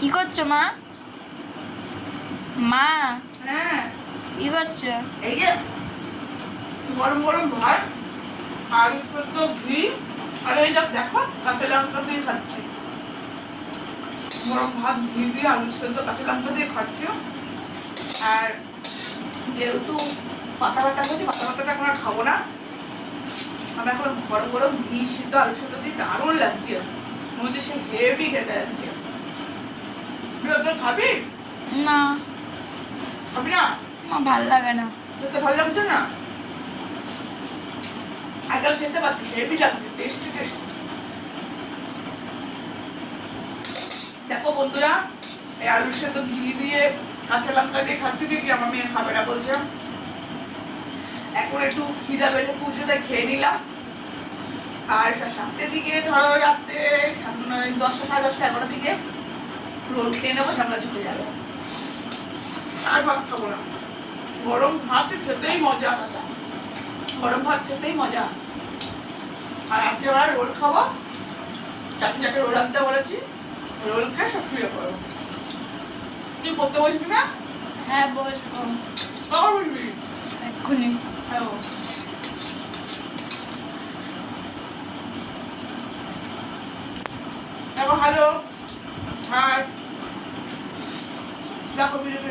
কি করছো মা? মা হ্যাঁ, কি করছো? এই যে গরম গরম ভাত আর শুদ্ধ ঘি আর এই দেখো কাঁচা লঙ্কা দিয়ে খাচ্ছি। গরম ভাত ঘি দিয়ে আলু সেদ্ধ কাঁচা লঙ্কা দিয়ে খাচ্ছি। আর যেহেতু পাতা বাটা করছি, পাতা বাটাটা এখন আর খাবো না। আমি এখন গরম গরম ঘি সিদ্ধ আলু সেদ্ধ দিয়ে দারুণ লাগছে। মনে হচ্ছে সে হেভি খেতে যাচ্ছে। খাবি? না খাবি না? মা ভাল লাগে না। তোকে ভালো লাগছে না? আজকাল খেতে পারছি, হেভি লাগছে, টেস্টি টেস্টি। দেখো বন্ধুরা, এই আলুর সাথে ঘি দিয়ে কাঁচা লঙ্কা দিয়ে খাচ্ছি দেখি আমার মেয়ে খাবে না বলছে। এখন একটু খিদা বেড়ে পুজোতে খেয়ে নিলাম। আর 7টার দিকে ধরো রাত্রে 10টা, 10:30, 11টার দিকে রোল খেয়ে নেবো, ঝামেলা চলে যাবে। আর ভাত খাবো না। গরম ভাত খেতেই মজা, গরম ভাত খেতেই মজা। আর আজকে আমরা রোল খাবো, চারটে রোল আনতে বলেছি। রোল খেয়ে সব শুয়ে পড়ো। কি পড়তে বসবি না? হ্যাঁ বসবো। কখন বসবি? এক্ষুনি। হ্যাঁ। দেখো হ্যালো, হাই, দেখো ভিডিও